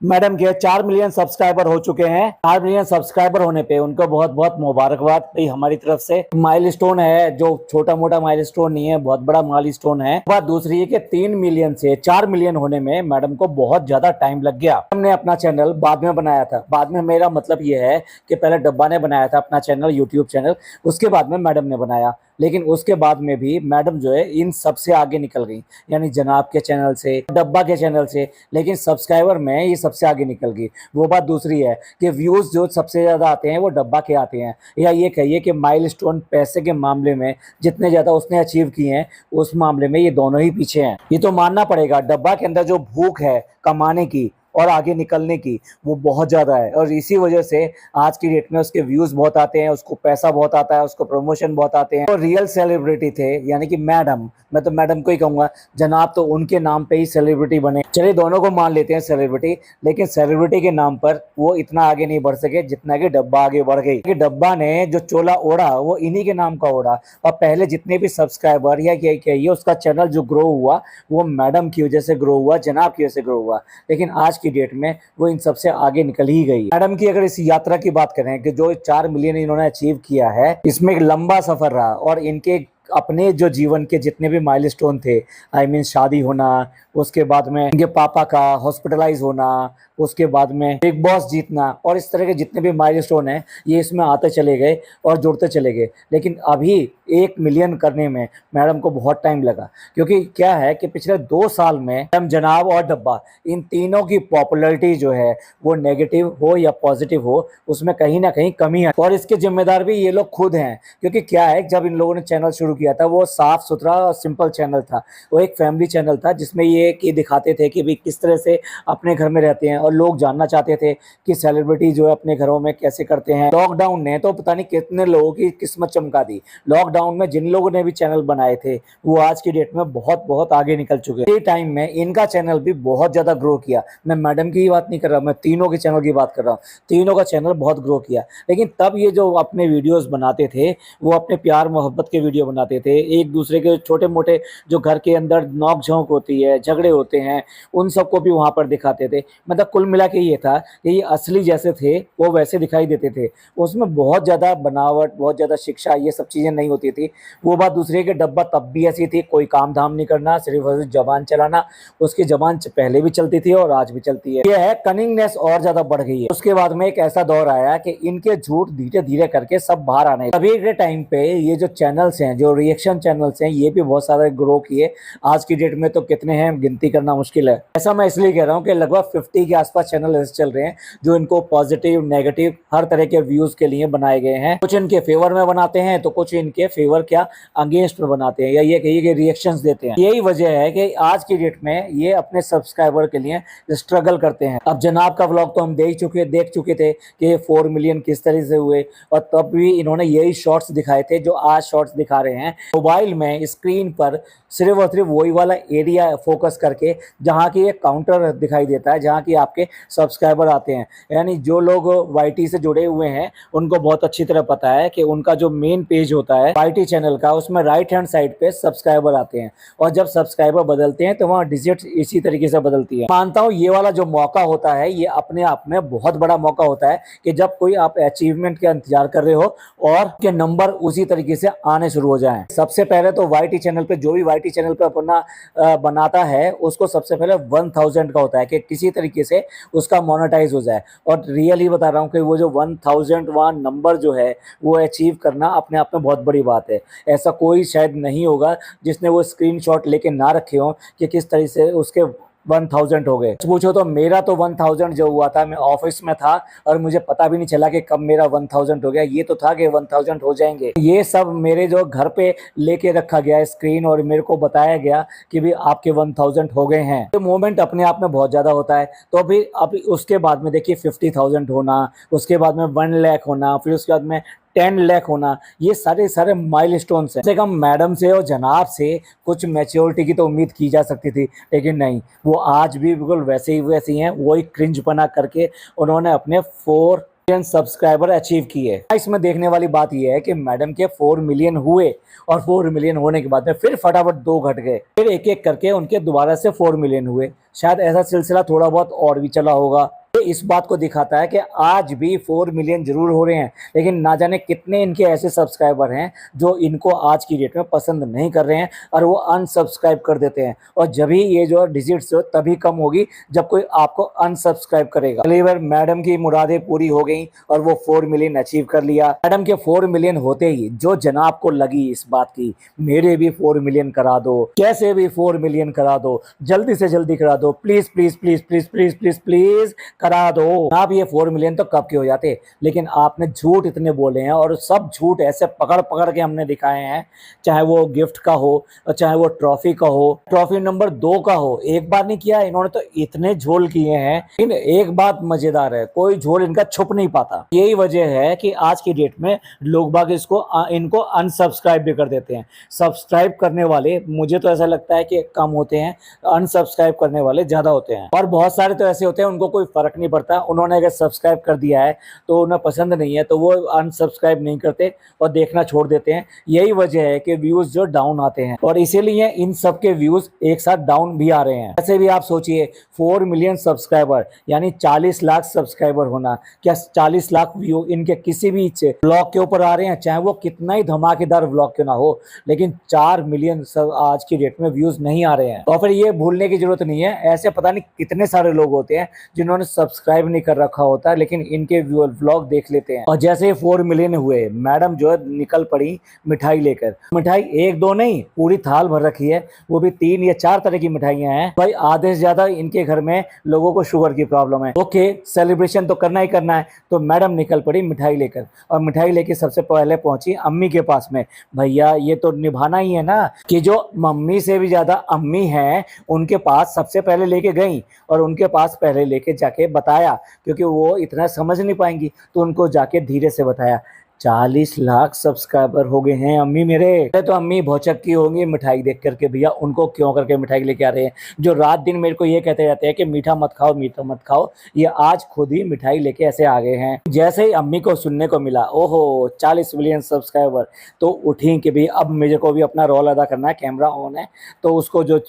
Madam के 4 million subscriber हो चुके हैं। 4 मिलियन सब्सक्राइबर होने पे उनको बहुत बहुत मुबारकबाद भाई हमारी तरफ से। माइलस्टोन है जो छोटा मोटा माइलस्टोन नहीं है, बहुत बड़ा माइलस्टोन है। बात दूसरी है कि 3 मिलियन से 4 मिलियन होने में मैडम को बहुत ज्यादा टाइम लग गया। हमने अपना चैनल बाद में बनाया था। बाद में मेरा मतलब ये है कि पहले डब्बा ने बनाया था अपना चैनल, यूट्यूब चैनल, उसके बाद में मैडम ने बनाया। लेकिन उसके बाद में भी मैडम जो है इन सबसे आगे निकल गई, यानी जनाब के चैनल से, डब्बा के चैनल से। लेकिन सब्सक्राइबर में ये सबसे आगे निकल गई। वो बात दूसरी है कि व्यूज जो सबसे ज्यादा आते हैं वो डब्बा के आते हैं। या ये कहिए कि माइलस्टोन पैसे के मामले में जितने ज्यादा उसने अचीव किए हैं, उस मामले में ये दोनों ही पीछे हैं। ये तो मानना पड़ेगा, डब्बा के अंदर जो भूख है कमाने की और आगे निकलने की, वो बहुत ज्यादा है। और इसी वजह से आज की डेट में उसके व्यूज बहुत आते हैं, उसको पैसा बहुत आता है, उसको प्रमोशन बहुत आते हैं। और रियल सेलिब्रिटी थे यानी कि मैडम, मैं तो मैडम को ही कहूंगा, जनाब तो उनके नाम पे ही सेलिब्रिटी बने। चलिए दोनों को मान लेते हैं सेलिब्रिटी, लेकिन सेलिब्रिटी के नाम पर वो इतना आगे नहीं बढ़ सके जितना कि डब्बा आगे बढ़ गई। कि डब्बा ने जो चोला ओढ़ा वो इन्हीं के नाम का ओढ़ा। और पहले जितने भी सब्सक्राइबर या क्या कहिए उसका चैनल जो ग्रो हुआ, वो मैडम की वजह से ग्रो हुआ, जनाब की वजह से ग्रो हुआ। लेकिन आज की डेट में वो इन सबसे आगे निकल ही गई। मैडम की अगर इस यात्रा की बात करें कि जो 4 मिलियन इन्होंने अचीव किया है, इसमें एक लंबा सफर रहा। और इनके अपने जो जीवन के जितने भी माइलस्टोन थे, आई मीन शादी होना, उसके बाद में इनके पापा का हॉस्पिटलाइज होना, उसके बाद में बिग बॉस जीतना, और इस तरह के जितने भी माइलस्टोन हैं ये इसमें आते चले गए और जुड़ते चले गए। लेकिन अभी 1 मिलियन करने में मैडम को बहुत टाइम लगा। क्योंकि क्या है कि पिछले 2 साल में मैडम, जनाब और डब्बा, इन तीनों की पॉपुलैरिटी जो है वो नेगेटिव हो या पॉजिटिव हो, उसमें कहीं ना कहीं कमी है। और इसके जिम्मेदार भी ये लोग खुद हैं। क्योंकि क्या है, जब इन लोगों ने चैनल शुरू किया था वो साफ सुथरा और सिंपल चैनल था। वो एक फैमिली चैनल था जिसमें ये दिखाते थे कि भाई किस तरह से अपने घर में रहते हैं। और लोग जानना चाहते थे कि सेलिब्रिटी जो है अपने घरों में कैसे करते हैं। लॉकडाउन ने तो पता नहीं कितने लोगों की किस्मत चमका दी। लॉकडाउन में जिन लोगों ने भी चैनल बनाए थे वो आज की डेट में बहुत बहुत आगे निकल चुके हैं। टाइम में इनका चैनल भी बहुत ज्यादा ग्रो किया। मैं मैडम की ही बात नहीं कर रहा, मैं तीनों के चैनल की बात कर रहा हूँ। तीनों का चैनल बहुत ग्रो किया। लेकिन तब ये जो अपने वीडियोस बनाते थे वो अपने प्यार मोहब्बत के वीडियो बनाते थे। एक दूसरे के छोटे मोटे जो घर के अंदर नोक झोंक होती है, झगड़े होते हैं, उन सबको भी वहां पर दिखाते थे। मतलब कुल मिला के ये था कि ये असली जैसे थे वो वैसे दिखाई देते थे। उसमें बहुत ज्यादा बनावट, बहुत ज्यादा शिक्षा, ये सब चीजें नहीं होती थी। वो बात दूसरी है कि डब्बा तब भी ऐसी थी, कोई काम धाम नहीं करना, सिर्फ और सिर्फ जबान चलाना। उसकी जबान पहले भी चलती थी और आज भी चलती है। ये है कनिंगनेस और ज्यादा बढ़ गई है। उसके बाद में एक ऐसा दौर आया कि इनके झूठ धीरे धीरे करके सब बाहर आने। अभी के टाइम पे ये जो चैनल्स हैं, जो रिएक्शन चैनल्स हैं, ये भी बहुत सारे ग्रो किए। आज की डेट में तो कितने हैं गिनती करना मुश्किल है। ऐसा मैं इसलिए कह रहा हूँ कि लगभग 50 के आसपास चैनल ऐसे चल रहे हैं जो इनको पॉजिटिव नेगेटिव हर तरह के व्यूज के लिए बनाए गए हैं। कुछ इनके फेवर में बनाते हैं तो कुछ इनके फेवर क्या अगेंस्ट में बनाते हैं, या ये कहिए कि रिएक्शंस देते हैं। यही वजह है कि आज की डेट में ये अपने सब्सक्राइबर के लिए स्ट्रगल करते हैं। अब जनाब का व्लॉग तो हम देख चुके थे कि 4 मिलियन किस तरह से हुए। और तब भी इन्होंने यही शॉर्ट्स दिखाए थे जो आज शॉर्ट्स दिखा रहे हैं। मोबाइल में स्क्रीन पर सिर्फ और सिर्फ वही वाला एरिया फोकस करके जहाँ की एक काउंटर दिखाई देता है, जहाँ की आपके सब्सक्राइबर आते हैं। यानी जो लोग वाईटी से जुड़े हुए हैं उनको बहुत अच्छी तरह पता है कि उनका जो मेन पेज होता है वाईटी चैनल का, उसमें राइट हैंड साइड पे सब्सक्राइबर आते हैं। और जब सब्सक्राइबर बदलते हैं तो वहाँ डिजिट इसी तरीके से बदलती है। मानता हूँ ये वाला जो मौका होता है ये अपने आप में बहुत बड़ा मौका होता है कि जब कोई आप अचीवमेंट का इंतजार कर रहे हो और के नंबर उसी तरीके से आने शुरू हो जाएं। सबसे पहले तो वाईटी चैनल पे, जो भी वाईटी चैनल पे अपना बनाता है, उसको सबसे पहले 1000 का होता है कि किसी तरीके से उसका मोनेटाइज हो जाए। और रियली बता रहा हूँ कि वो जो 1000 वहाँ नंबर जो है वो अचीव करना अपने आप में बहुत बड़ी बात है। ऐसा कोई शायद नहीं होगा जिसने वो स्क्रीनशॉट लेके ना रखे हो कि किस तरह से उसके 1000 हो गए। पूछो तो मेरा तो 1000 जो हुआ था, मैं ऑफिस में था और मुझे पता भी नहीं चला कि कब मेरा 1000 हो गया। ये तो था कि 1000 हो जाएंगे। ये सब मेरे जो घर पे लेके रखा गया स्क्रीन और मेरे को बताया गया कि भी आपके 1000 हो गए हैं। तो मोमेंट अपने आप में बहुत ज्यादा होता है। तो फिर अब उसके बाद में देखिए 50,000 होना, उसके बाद में 1 लाख होना, फिर उसके बाद में 10 लाख होना, ये सारे सारे माइलस्टोन्स हैं। कम मैडम से और जनाब से कुछ मैच्योरिटी की तो उम्मीद की जा सकती थी, लेकिन नहीं, वो आज भी बिल्कुल वैसे ही हैं। वही क्रिंज बना करके उन्होंने अपने 4 मिलियन सब्सक्राइबर अचीव किए। इसमें देखने वाली बात यह है कि मैडम के 4 मिलियन हुए और 4 मिलियन होने के बाद में फिर फटाफट 2 घट गए, फिर एक एक करके उनके दोबारा से 4 मिलियन हुए। शायद ऐसा सिलसिला थोड़ा बहुत और भी चला होगा। ये इस बात को दिखाता है कि आज भी 4 मिलियन जरूर हो रहे हैं, लेकिन ना जाने कितने इनके ऐसे सब्सक्राइबर हैं जो इनको आज की डेट में पसंद नहीं कर रहे हैं और वो अनसब्सक्राइब कर देते हैं। और जब ही ये जो डिजिट्स तभी कम होगी जब कोई आपको अनसब्सक्राइब करेगा। अलीवर मैडम की मुरादें पूरी हो गई और वो 4 मिलियन अचीव कर लिया। मैडम के 4 मिलियन होते ही जो जनाब को लगी इस बात की, मेरे भी 4 मिलियन करा दो, कैसे भी 4 मिलियन करा दो, जल्दी से जल्दी करा दो, please please please please please please please करा दो। आप ये 4 मिलियन तो कब के हो जाते, लेकिन आपने झूठ इतने बोले हैं और सब झूठ ऐसे पकड़ पकड़ के हमने दिखाए हैं। चाहे वो गिफ्ट का हो और चाहे वो ट्रॉफी का हो, ट्रॉफी नंबर 2 का हो, एक बार नहीं किया इन्होंने तो इतने झोल किए हैं। लेकिन एक बात मजेदार है, कोई झोल इनका छुप नहीं पाता। यही वजह है कि आज की डेट में लोग बाग इनको अनसब्सक्राइब भी कर देते हैं। सब्सक्राइब करने वाले मुझे तो ऐसा लगता है कि कम होते हैं, अनसब्सक्राइब करने वाले ज्यादा होते हैं। और बहुत सारे तो ऐसे होते हैं उनको कोई फर्क नहीं पड़ता, उन्होंने अगर सब्सक्राइब कर दिया है तो उन्हें पसंद नहीं है तो वो अनसब्सक्राइब नहीं करते और देखना छोड़ देते हैं। यही वजह है कि व्यूज जो डाउन आते हैं और इसीलिए इन सब के व्यूज एक साथ डाउन भी आ रहे हैं। ऐसे भी आप सोचिए 4 मिलियन सब्सक्राइबर यानी 40 लाख सब्सक्राइबर होना, क्या 40 लाख व्यू इनके किसी भी ब्लॉग के ऊपर आ रहे हैं, चाहे वो कितना ही धमाकेदार ब्लॉग क्यों ना हो, लेकिन 4 मिलियन आज की डेट में व्यूज नहीं आ रहे हैं। और फिर ये भूलने की जरूरत नहीं है, ऐसे पता नहीं कितने सारे लोग होते हैं जिन्होंने सब्सक्राइब नहीं कर रखा होता है लेकिन इनके व्लॉग देख लेते हैं। और जैसे ही 4 मिलियन हुए, मैडम जो है निकल पड़ी मिठाई लेकर। मिठाई 1-2 नहीं, पूरी थाल भर रखी है, वो भी 3 या 4 तरह की मिठाइयां हैं। भाई आधे से ज्यादा इनके घर में लोगों को शुगर की प्रॉब्लम है। ओके, सेलिब्रेशन तो करना ही करना है, तो मैडम निकल पड़ी मिठाई लेकर और मिठाई लेके सबसे पहले पहुंची अम्मी के पास में। भैया ये तो निभाना ही है ना कि जो मम्मी से भी ज्यादा अम्मी हैं उनके पास सबसे पहले लेके गई और उनके पास पहले लेके जाके बताया, क्योंकि वो इतना समझ नहीं पाएंगी तो उनको जाके धीरे से बताया 40 लाख सब्सक्राइबर हो गए हैं अम्मी मेरे। तो अम्मी भौचक की होंगी मिठाई देख करके, भैया उनको क्यों करके मिठाई लेके आ रहे हैं, जो रात दिन मेरे को ये कहते रहते हैं कि मीठा मत खाओ मीठा मत खाओ, ये आज खुद ही मिठाई लेके ऐसे आ गए हैं। जैसे ही अम्मी को सुनने को मिला ओहो 40 मिलियन सब्सक्राइबर, तो उठी कि भाई अब मुझे को भी अपना रोल अदा करना है, कैमरा ऑन है। तो उसको जो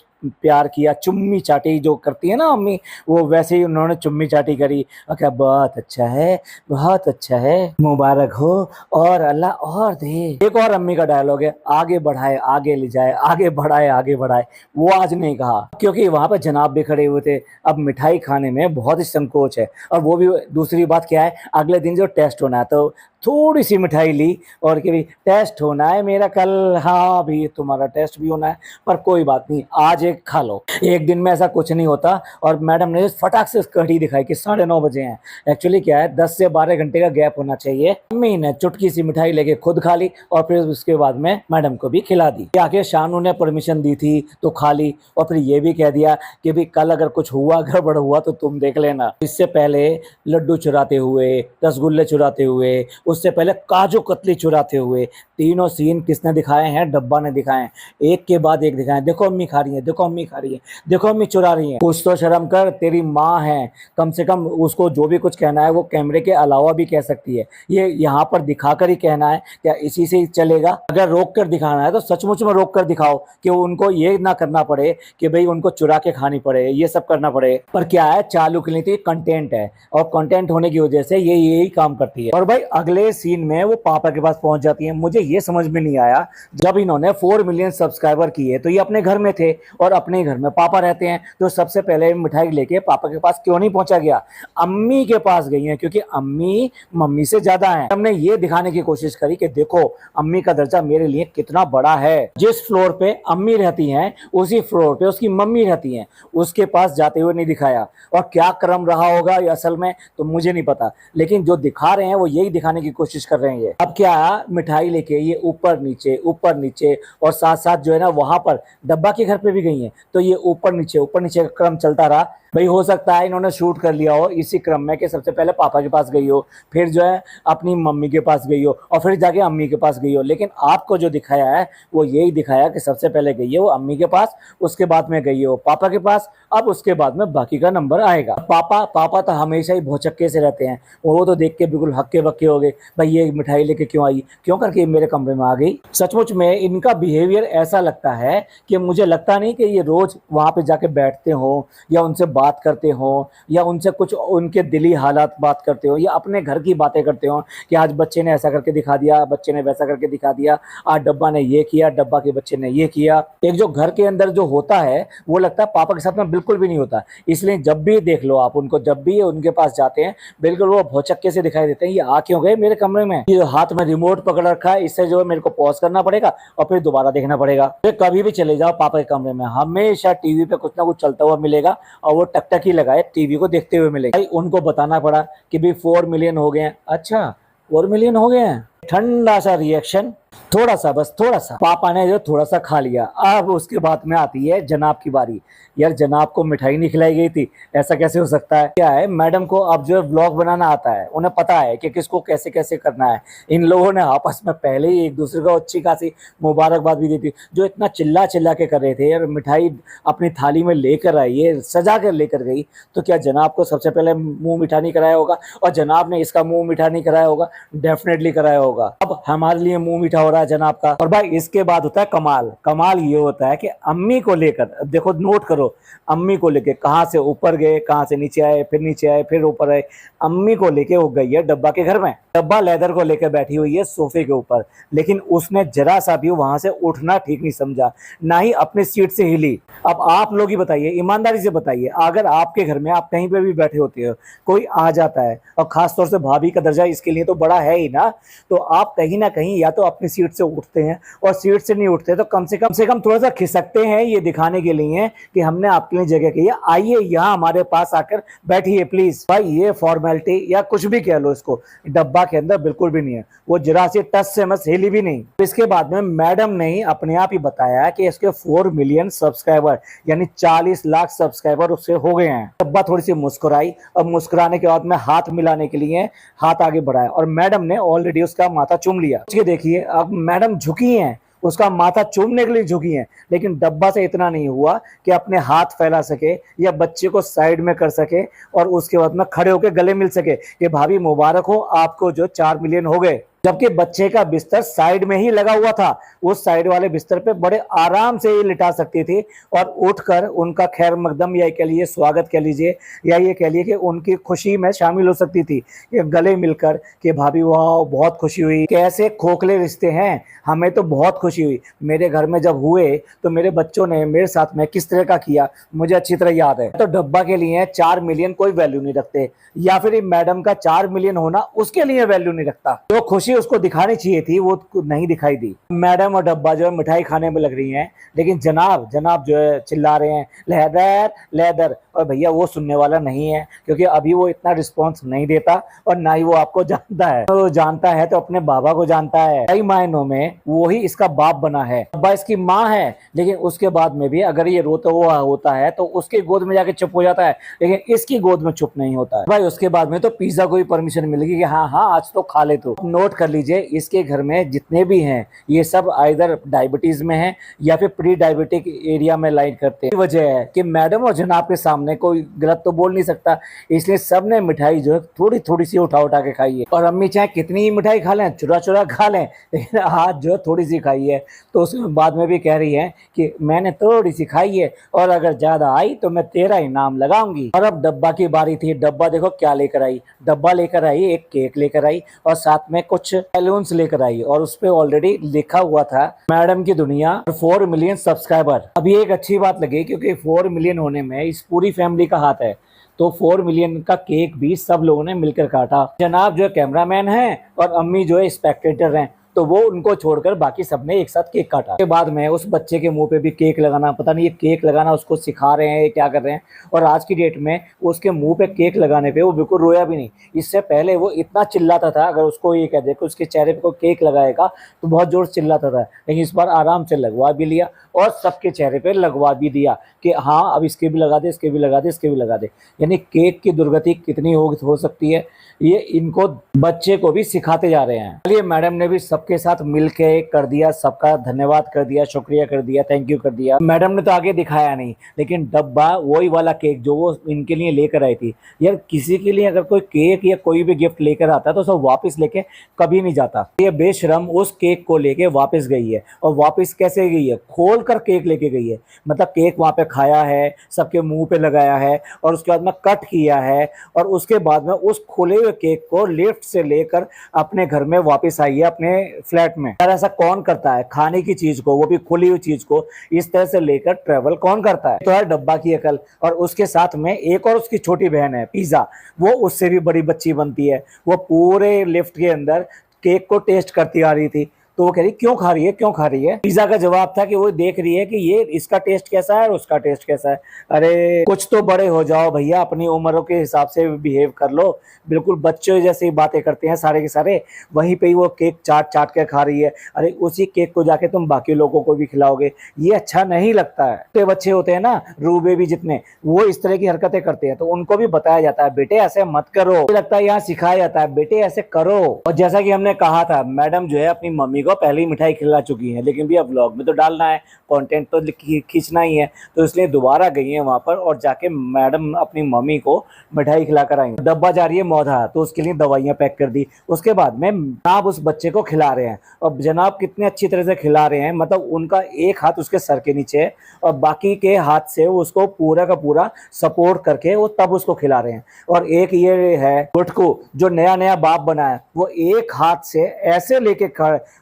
प्यार किया, चुम्मी चाटी जो करती है ना अम्मी, वो वैसे ही उन्होंने चुम्मी चाटी करी और क्या बहुत अच्छा है, बहुत अच्छा है, मुबारक हो और अल्लाह और दे। एक और अम्मी का डायलॉग है, आगे बढ़ाए आगे ले जाए, आगे बढ़ाए आगे बढ़ाए, वो आज नहीं कहा क्योंकि वहां पर जनाब भी खड़े हुए थे। अब मिठाई खाने में बहुत ही संकोच है। और वो भी दूसरी बात क्या है, अगले दिन जो टेस्ट होना है तो थोड़ी सी मिठाई ली और कि भाई टेस्ट होना है मेरा कल, हाँ भी तुम्हारा टेस्ट भी होना है, पर कोई बात नहीं आज एक खा लो, एक दिन में ऐसा कुछ नहीं होता। और मैडम ने फटाक से घड़ी दिखाई कि 9:30 बजे हैं। एक्चुअली क्या है 10 से 12 घंटे का गैप होना चाहिए। अम्मी ने चुटकी सी मिठाई लेके खुद खा ली और फिर उसके बाद में मैडम को भी खिला दी। आके शानू ने परमिशन दी थी तो खा ली और फिर ये भी कह दिया कि भाई कल अगर कुछ हुआ गड़बड़ हुआ तो तुम देख लेना। इससे पहले लड्डू चुराते हुए, रसगुल्ले चुराते हुए, उससे पहले काजू कतली चुराते हुए, तीनों सीन किसने दिखाए हैं, डब्बा ने दिखाए हैं, एक के बाद एक दिखाए। देखो अम्मी खा रही है, देखो अम्मी खा रही है, देखो अम्मी चुरा रही है। कुछ तो शर्म कर, तेरी माँ है, कम से कम उसको जो भी कुछ कहना है वो कैमरे के अलावा भी कह सकती है। ये यहाँ पर दिखाकर ही कहना है, क्या इसी से ही चलेगा? अगर रोक कर दिखाना है तो सचमुच में रोक कर दिखाओ कि उनको ये ना करना पड़े कि भाई उनको चुरा के खानी पड़े, ये सब करना पड़े। पर क्या है, चालू के लिए कंटेंट है और कंटेंट होने की वजह से ये यही काम करती है। और भाई अगले सीन में वो पापा के पास पहुंच जाती है। मुझे ये समझ में नहीं आया, जब इन्होंने 4 मिलियन सब्सक्राइबर किए तो ये अपने घर में थे और अपने घर में पापा रहते हैं, तो सबसे पहले मिठाई लेके पापा के पास क्यों नहीं पहुंचा गया, अम्मी के पास गई है, क्योंकि अम्मी मम्मी से ज्यादा है। हमने ये दिखाने की कोशिश करी कि देखो अम्मी का दर्जा मेरे लिए कितना बड़ा है। जिस फ्लोर पे अम्मी रहती हैं उसी फ्लोर पे उसकी मम्मी रहती हैं, उसके पास जाते हुए नहीं दिखाया। और क्या क्रम रहा होगा ये असल में तो मुझे नहीं पता, लेकिन जो दिखा रहे हैं वो यही दिखाने की कोशिश कर रहे हैं। ये अब क्या मिठाई लेके ये ऊपर नीचे और साथ साथ जो है ना वहां पर डब्बा के घर पे भी गई हैं, तो ये ऊपर नीचे का क्रम चलता रहा। भाई हो सकता है इन्होंने शूट कर लिया हो इसी क्रम में कि सबसे पहले पापा के पास गई हो, फिर जो है अपनी मम्मी के पास गई हो और फिर जाके अम्मी के पास गई हो, लेकिन आपको जो दिखाया है वो यही दिखाया कि सबसे पहले गई है वो अम्मी के पास, उसके बाद में गई हो पापा के पास, अब उसके बाद में बाकी का नंबर आएगा। पापा पापा तो हमेशा ही भौचक्के से रहते हैं, वो तो देख के बिल्कुल हक्के बक्के हो गए, भाई ये मिठाई लेके क्यों आई, क्यों करके मेरे कमरे में आ गई। सचमुच में इनका बिहेवियर ऐसा लगता है कि मुझे लगता नहीं कि ये रोज वहां पे जाके बैठते हो या उनसे बात करते हो या उनसे कुछ उनके दिली हालात बात करते हो या अपने घर की बातें करते हो कि आज बच्चे ने ऐसा करके दिखा दिया, बच्चे ने वैसा करके दिखा दिया, आज डब्बा ने ये किया, डब्बा के बच्चे ने ये किया। एक जो घर के अंदर जो होता है वो लगता है पापा के साथ में बिल्कुल भी नहीं होता। इसलिए जब भी देख लो आप उनको, जब भी उनके पास जाते हैं बिल्कुल वो भौचक्के से दिखाई देते हैं, ये आ क्यों गए मेरे कमरे में, ये हाथ में रिमोट पकड़ रखा है, इससे जो है मेरे को पॉज करना पड़ेगा और फिर दोबारा देखना पड़ेगा। फिर कभी भी चले जाओ पापा के कमरे में हमेशा टीवी पे कुछ ना कुछ चलता हुआ मिलेगा और वो टकटक ही लगाए टीवी को देखते हुए मिलेगा। भाई उनको बताना पड़ा कि भाई 4 मिलियन हो गए हैं। अच्छा 4 मिलियन हो गए हैं, ठंडा सा रिएक्शन, थोड़ा सा, बस थोड़ा सा पापा ने जो थोड़ा सा खा लिया। अब उसके बाद में आती है जनाब की बारी। यार जनाब को मिठाई नहीं खिलाई गई थी, ऐसा कैसे हो सकता है। क्या है मैडम को अब जो है व्लॉग बनाना आता है, उन्हें पता है कि किसको कैसे कैसे करना है। इन लोगों ने आपस में पहले ही एक दूसरे को अच्छी खासी मुबारकबाद भी दी थी। जो इतना चिल्ला चिल्ला के कर रहे थे यार, मिठाई अपनी थाली में लेकर आई है, सजा कर लेकर गई, तो क्या जनाब को सबसे पहले मुंह मीठा नहीं कराया होगा और जनाब ने इसका मुंह मीठा नहीं कराया होगा? डेफिनेटली कराया होगा। अब हमारे लिए मुंह मीठा हो रहा है जनाब का। और भाई इसके बाद होता है कमाल। कमाल ये होता है कि अम्मी को लेकर, देखो नोट करो, अम्मी को लेके कहां से ऊपर गए, कहां से नीचे आए, फिर नीचे आए, फिर ऊपर आए। अम्मी को लेके वो गई है डब्बा के घर में। डब्बा लेदर को लेकर बैठी हुई है सोफे के ऊपर, लेकिन उसने जरा सा भी वहां से उठना ठीक नहीं समझा, ना ही अपनी सीट से हिली। अब आप लोग ही बताइए, ईमानदारी से बताइए, अगर आपके घर में आप कहीं पे भी बैठे होते हो, कोई आ जाता है और खासतौर से भाभी का दर्जा इसके लिए तो बड़ा है ही ना, तो आप कहीं ना कहीं या तो अपनी सीट से उठते हैं, और सीट से नहीं उठते तो कम से कम थोड़ा सा खिसकते हैं, ये दिखाने के लिए कि हमने आपके लिए जगह की है, आइए यहाँ हमारे पास आकर बैठिए प्लीज। भाई ये फॉर्मेलिटी या कुछ भी कह लो इसको, डब्बा के अंदर बिल्कुल भी नहीं है। वो जरा सी टच से मत हिली भी नहीं। इसके बाद में मैडम ने ही अपने आप ही बताया कि इसके 4 मिलियन सब्सक्राइबर यानी 40 लाख सब्सक्राइबर उससे हो गए हैं। डब्बा थोड़ी सी मुस्कुराई और मुस्कुराने के बाद में हाथ मिलाने के लिए हाथ आगे बढ़ाया और मैडम ने ऑलरेडी उसका माथा चूम लिया। देखिए अब मैडम झुकी हैं, उसका माथा चूमने के लिए झुकी हैं, लेकिन डब्बा से इतना नहीं हुआ कि अपने हाथ फैला सके या बच्चे को साइड में कर सके और उसके बाद में खड़े होकर गले मिल सके कि भाभी मुबारक हो, आपको जो 4 मिलियन हो गए। जबकि बच्चे का बिस्तर साइड में ही लगा हुआ था, उस साइड वाले बिस्तर पे बड़े आराम से ये लिटा सकती थी और उठकर उनका खैर मकदम या कह लीजिए स्वागत कह लीजिए या ये कह लीजिए कि उनकी खुशी में शामिल हो सकती थी, ये गले मिलकर कि भाभी वाह बहुत खुशी हुई। कैसे खोखले रिश्ते हैं, हमें तो बहुत खुशी हुई। मेरे घर में जब हुए तो मेरे बच्चों ने मेरे साथ में किस तरह का किया मुझे अच्छी तरह याद है। तो डब्बा के लिए 4 मिलियन कोई वैल्यू नहीं रखते, या फिर मैडम का 4 मिलियन होना उसके लिए वैल्यू नहीं रखता। जो खुशी उसको दिखानी चाहिए थी वो नहीं दिखाई दी। मैडम और डब्बा जो है मिठाई खाने में लग रही हैं, लेकिन जनाब जो है चिल्ला रहे हैं लेदर लेदर, और भैया वो सुनने वाला नहीं है क्योंकि अभी वो इतना रिस्पॉन्स नहीं देता और ना ही वो आपको जानता है। तो जानता है तो अपने बाबा को जानता है, कई मायनों में वो ही इसका बाप बना है। डब्बा इसकी माँ है, लेकिन उसके बाद में भी अगर ये रोता हुआ होता है तो उसके गोद में जाके चुप हो जाता है, लेकिन इसकी गोद में चुप नहीं होता है। भाई उसके बाद में तो पिज्जा को भी परमिशन मिलेगी कि हाँ हाँ आज तो खा ले। तो नोट कर लीजिए इसके घर में जितने भी हैं ये सब आइदर डायबिटीज में हैं या फिर प्री डायबिटिक एरिया में लाइन करते हैं। वजह है कि मैडम और जनाब के सामने कोई गलत तो बोल नहीं सकता, इसलिए सबने मिठाई जो है थोड़ी थोड़ी सी उठा उठा के खाई है। और अम्मी चाहे कितनी ही मिठाई खा लें, चुरा चुरा खा लें, लेकिन आज जो है थोड़ी सी खाई है। तो उसके बाद में भी कह रही है कि मैंने थोड़ी सी खाई है और अगर ज्यादा आई तो मैं तेरा ही नाम लगाऊंगी। और अब डब्बा की बारी थी। डब्बा देखो क्या लेकर आई, डब्बा लेकर आई एक केक लेकर आई और साथ में कुछ बैलून्स लेकर आई और उस पे ऑलरेडी लिखा हुआ था मैडम की दुनिया 4 मिलियन सब्सक्राइबर। अब ये एक अच्छी बात लगी क्योंकि 4 मिलियन होने में इस पूरी फैमिली का हाथ है, तो 4 मिलियन का केक भी सब लोगों ने मिलकर काटा। जनाब जो है कैमरामैन है और अम्मी जो है स्पेक्टेटर हैं, तो वो उनको छोड़कर बाकी सबने एक साथ केक काटा। के बाद में उस बच्चे के मुंह पे भी केक लगाना, पता नहीं ये केक लगाना उसको सिखा रहे हैं क्या कर रहे हैं। और आज की डेट में उसके मुंह पे केक लगाने पे वो बिल्कुल रोया भी नहीं। इससे पहले वो इतना चिल्लाता था, अगर उसको ये कह दे कि उसके चेहरे पे कोई केक लगाएगा तो बहुत जोर से चिल्लाता था, लेकिन इस बार आराम से लगवा भी लिया और सबके चेहरे पे लगवा भी दिया कि हाँ अब इसके भी लगा दे, इसके भी लगा दे, इसके भी लगा दे। यानी केक की दुर्गति कितनी हो सकती है, ये इनको बच्चे को भी सिखाते जा रहे हैं। चलिए मैडम ने भी सबके साथ मिलके कर दिया, सबका धन्यवाद कर दिया, शुक्रिया कर दिया, थैंक यू कर दिया। मैडम ने तो आगे दिखाया नहीं, लेकिन डब्बा वही वाला केक जो वो इनके लिए लेकर आई थी। यार किसी के लिए अगर कोई केक या कोई भी गिफ्ट लेकर आता है तो सब वापस लेके कभी नहीं जाता। ये बेशरम उस केक को लेके वापस गई है, और वापस कैसे गई है, खोल कर केक लेके गई है। मतलब केक वहां पे खाया है, सबके मुंह पे लगाया है, और उसके बाद में कट किया है, और उसके बाद में उस खोले हुए केक को लिफ्ट से लेकर अपने घर में वापस आई है, अपने फ्लैट में। यार ऐसा कौन करता है, खाने की चीज को, वो भी खुली हुई चीज को इस तरह से लेकर ट्रेवल कौन करता है। तो है डब्बा की अकल। और उसके साथ में एक और उसकी छोटी बहन है पिज़्ज़ा, वो उससे भी बड़ी बच्ची बनती है। वो पूरे लिफ्ट के अंदर केक को टेस्ट करती आ रही थी। तो वो कह रही क्यों खा रही है, क्यों खा रही है। पिज़्ज़ा का जवाब था कि वो देख रही है कि ये इसका टेस्ट कैसा है और उसका टेस्ट कैसा है। अरे कुछ तो बड़े हो जाओ भैया, अपनी उम्रों के हिसाब से बिहेव कर लो। बिल्कुल बच्चों जैसी बातें करते हैं सारे के सारे। वहीं पे ही वो केक चाट चाट के खा रही है। अरे उसी केक को जाके तुम बाकी लोगों को भी खिलाओगे, ये अच्छा नहीं लगता है। छोटे बच्चे होते हैं ना, रू बेबी जितने, वो इस तरह की हरकतें करते हैं, तो उनको भी बताया जाता है बेटे ऐसे मत करो। लगता है यहाँ सिखाया जाता है बेटे ऐसे करो। और जैसा कि हमने कहा था, मैडम जो है अपनी मम्मी को पहले ही मिठाई खिला चुकी है, लेकिन भैया व्लॉग में तो डालना है, कंटेंट तो खींचना ही है, तो इसलिए दोबारा गई है वहां पर और जाके मैडम अपनी मम्मी को मिठाई खिलाकर आई। डब्बा जा रही है मौधा, तो उसके लिए दवाइयां पैक कर दी। उसके बाद में जनाब उस बच्चे को खिला रहे हैं, और जनाब कितने अच्छी तरह से खिला रहे हैं। मतलब उनका एक हाथ उसके सर के नीचे है और बाकी के हाथ से उसको पूरा का पूरा सपोर्ट करके वो तब उसको खिला रहे हैं। और एक ये है गुटकू जो नया नया बाप बना है, वो एक हाथ से ऐसे लेके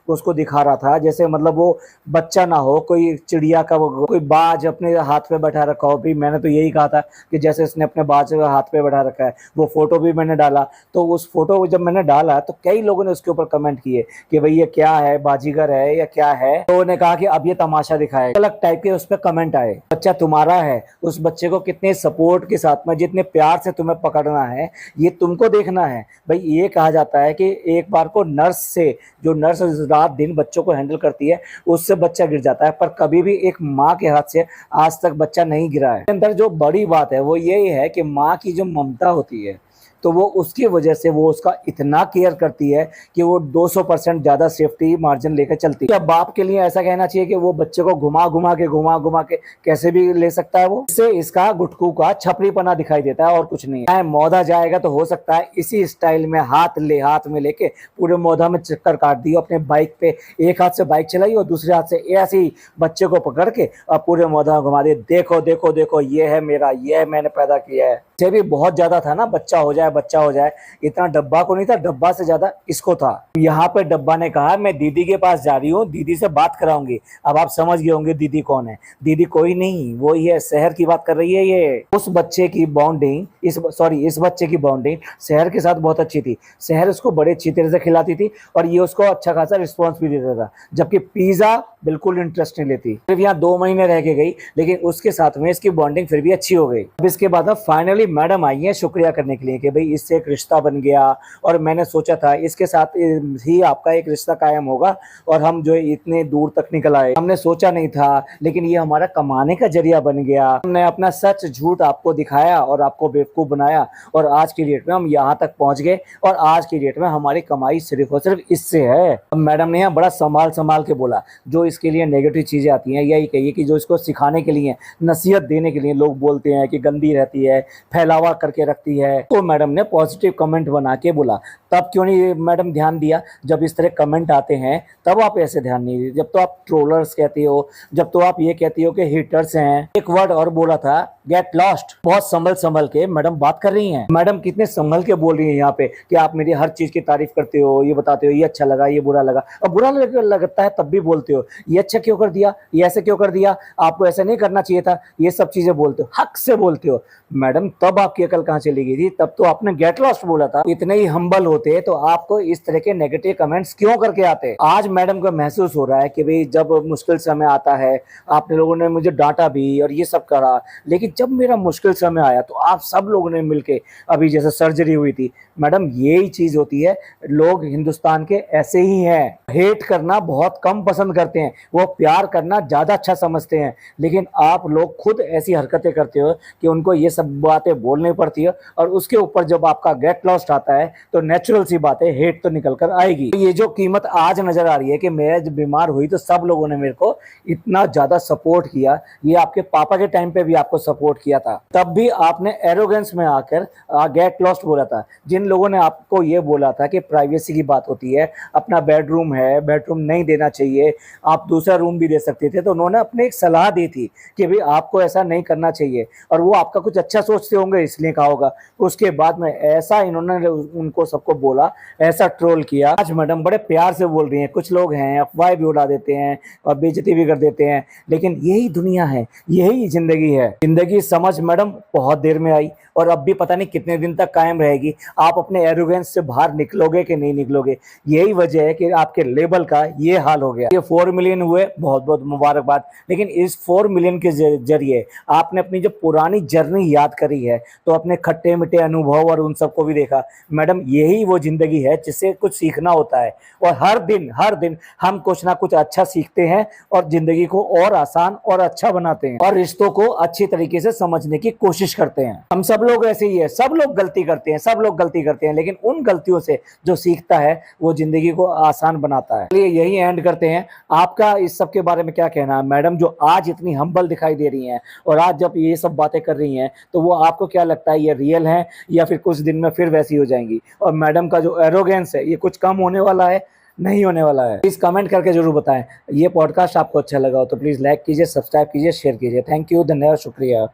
उसको दिखा रहा था जैसे मतलब वो बच्चा ना हो, कोई चिड़िया का कोई बाज अपने हाथ पे बैठा रखा हो। भी मैंने तो यही कहा था कि जैसे इसने अपने बाज हाथ पे बैठा रखा है। वो फोटो भी मैंने डाला, तो उस फोटो को जब मैंने डाला तो कई लोगों ने उसके ऊपर कमेंट किए कि भाई ये क्या है, बाजीगर है या क्या है। तो उन्होंने कहा कि अब ये तमाशा दिखाए, अलग टाइप के उस पर कमेंट आए। बच्चा तुम्हारा है, उस बच्चे को कितने सपोर्ट के साथ में, जितने प्यार से तुम्हें पकड़ना है, ये तुमको देखना है। भाई ये कहा जाता है कि एक बार को नर्स से, जो नर्स रात दिन बच्चों को हैंडल करती है, उससे बच्चा गिर जाता है, पर कभी भी एक माँ के हाथ से आज तक बच्चा नहीं गिरा है। अंदर जो बड़ी बात है वो यही है कि माँ की जो ममता होती है, तो वो उसकी वजह से वो उसका इतना केयर करती है कि वो 200% ज्यादा सेफ्टी मार्जिन लेकर चलती है। क्या बाप के लिए ऐसा कहना चाहिए कि वो बच्चे को घुमा घुमा के कैसे भी ले सकता है। वो इससे इसका गुटकू का छपरीपना दिखाई देता है और कुछ नहीं है। मौधा जाएगा तो हो सकता है इसी स्टाइल में हाथ में लेके पूरे मौधा में चक्कर काट दिए अपने बाइक पे। एक हाथ से बाइक चलाई और दूसरे हाथ से ऐसे ही बच्चे को पकड़ के और पूरे मौधा घुमा दिए। देखो देखो देखो, ये है मेरा, ये मैंने पैदा किया है। से भी बहुत ज्यादा था ना, बच्चा हो जाए बच्चा हो जाए। इतना डब्बा को नहीं था, डब्बा से ज्यादा इसको था। यहाँ पे डब्बा ने कहा मैं दीदी के पास जा रही हूँ, दीदी से बात कराऊंगी। अब आप समझ गए होंगे दीदी कौन है। दीदी कोई नहीं, वो ही है, शहर की बात कर रही है ये। उस बच्चे की बॉन्डिंग इस बच्चे की बॉन्डिंग शहर के साथ बहुत अच्छी थी। शहर उसको बड़े अच्छी तरह से खिलाती थी और ये उसको अच्छा खासा रिस्पॉन्स भी देता था, जबकि पिज्जा बिल्कुल इंटरेस्ट नहीं लेती। सिर्फ यहाँ 2 महीने रह के गई, लेकिन उसके साथ में इसकी बॉन्डिंग फिर भी अच्छी हो गई। अब इसके बाद फाइनली मैडम आई है शुक्रिया करने के लिए कि भाई इससे एक रिश्ता बन गया, और मैंने सोचा था इसके साथ ही आपका एक रिश्ता कायम होगा और हम जो इतने दूर तक निकल आए। हमने सोचा नहीं था, लेकिन ये हमारा कमाने का जरिया बन गया। हमने अपना सच झूठ आपको दिखाया और आपको बेवकूफ बनाया, और आज की डेट में हम यहाँ तक पहुंच गए, और आज की डेट में हमारी कमाई सिर्फ और सिर्फ इससे है। मैडम ने यहाँ बड़ा संभाल के बोला, जो इसके लिए नेगेटिव चीजें आती हैं यही कहिए कि जो इसको सिखाने के लिए, नसीहत देने के लिए लोग बोलते हैं कि गंदी रहती है, फैलावा करके रखती है, तो मैडम ने पॉजिटिव कमेंट बना के बोला। तब क्यों नहीं मैडम ध्यान दिया? जब इस तरह कमेंट आते हैं तब आप ऐसे ध्यान नहीं दिए। जब तो आप ट्रोलर्स कहती हो, जब तो आप ये कहती हो कि हिटर्स हैं। एक वर्ड और बोला था गेट लॉस्ट। बहुत संभल संभल के मैडम बात कर रही हैं। मैडम कितने संभल के बोल रही है यहाँ पे कि आप मेरी हर चीज की तारीफ करते हो, ये बताते हो ये अच्छा लगा ये बुरा लगा, और बुरा लगता है तब भी बोलते हो ये अच्छा क्यों कर दिया, ये ऐसे क्यों कर दिया, आपको ऐसा नहीं करना चाहिए था, ये सब चीजें बोलते हो, हक से बोलते हो। मैडम तब आपकी अकल कहाँ चली गई थी? तब तो आपने गेट लॉस्ट बोला था। इतने ही हम्बल होते तो आपको इस तरह के नेगेटिव कमेंट्स क्यों करके आते? आज मैडम को महसूस हो रहा है कि भाई जब मुश्किल समय आता है, आपने लोगों ने मुझे डांटा भी और ये सब करा, लेकिन जब मेरा मुश्किल समय आया तो आप सब लोगों ने मिलके, अभी जैसे सर्जरी हुई थी, मैडम यही चीज होती है। लोग हिंदुस्तान के ऐसे ही हैं, हेट करना बहुत कम पसंद करते हैं, वो प्यार करना ज्यादा अच्छा समझते हैं। लेकिन आप लोग खुद ऐसी हरकतें करते हो कि उनको ये सब बातें बोलनी पड़ती है, और उसके ऊपर जब आपका गेट लॉस्ट आता है तो नेचुरल सी बात है, हेट तो निकल कर आएगी। ये जो कीमत आज नजर आ रही है कि मैं जब बीमार हुई तो सब लोगों ने मेरे को इतना ज्यादा सपोर्ट किया, ये आपके पापा के टाइम पे भी आपको सपोर्ट किया था, तब भी आपने एरोगेंस में आकर गेट लॉस्ट बोला था। जिन लोगों ने आपको ये बोला था कि प्राइवेसी की बात होती है, अपना बेडरूम है, बेडरूम नहीं देना चाहिए, आप दूसरा रूम भी दे सकते थे, तो उन्होंने अपने एक सलाह दी थी कि भाई आपको ऐसा नहीं करना चाहिए, और वो आपका कुछ अच्छा सोचते होंगे इसलिए कहा होगा। उसके बाद में ऐसा इन्होंने उनको सबको बोला, ऐसा ट्रोल किया। आज मैडम बड़े प्यार से बोल रही हैं। कुछ लोग हैं अफवाह भी उड़ा देते हैं और बेइज्जती भी कर देते हैं, लेकिन यही दुनिया है, यही जिंदगी है। जिंदगी समझ मैडम बहुत देर में आई और अब भी पता नहीं कितने दिन तक कायम रहेगी। आप अपने एरोगेंस से बाहर निकलोगे कि नहीं निकलोगे, यही वजह है कि आपके लेबल का ये हाल हो गया। ये 4 मिलियन हुए, बहुत बहुत मुबारकबाद, लेकिन इस 4 मिलियन के जरिए आपने अपनी जो पुरानी जर्नी याद करी है, तो अपने खट्टे मीठे अनुभव और उन सबको भी देखा। मैडम यही वो जिंदगी है जिससे कुछ सीखना होता है, और हर दिन हम कुछ ना कुछ अच्छा सीखते हैं और जिंदगी को और आसान और अच्छा बनाते हैं, और रिश्तों को अच्छी तरीके से समझने की कोशिश करते हैं। हम सब लोग ऐसे ही है, सब लोग गलती करते हैं, सब लोग गलती करते हैं, लेकिन उन गलतियों से जो सीखता है वो जिंदगी को आसान बनाता है। चलिए यही एंड करते हैं। आपका इस सब के बारे में क्या कहना है? मैडम जो आज इतनी हम्बल दिखाई दे रही हैं और आज जब ये सब बातें कर रही हैं, तो वो आपको क्या लगता है, ये रियल है या फिर कुछ दिन में फिर वैसी हो जाएंगी? और मैडम का जो एरोगेंस है ये कुछ कम होने वाला है, नहीं होने वाला है? प्लीज कमेंट करके जरूर बताएं। ये पॉडकास्ट आपको अच्छा लगा हो तो प्लीज लाइक कीजिए, सब्सक्राइब कीजिए, शेयर कीजिए। थैंक यू, धन्यवाद, शुक्रिया।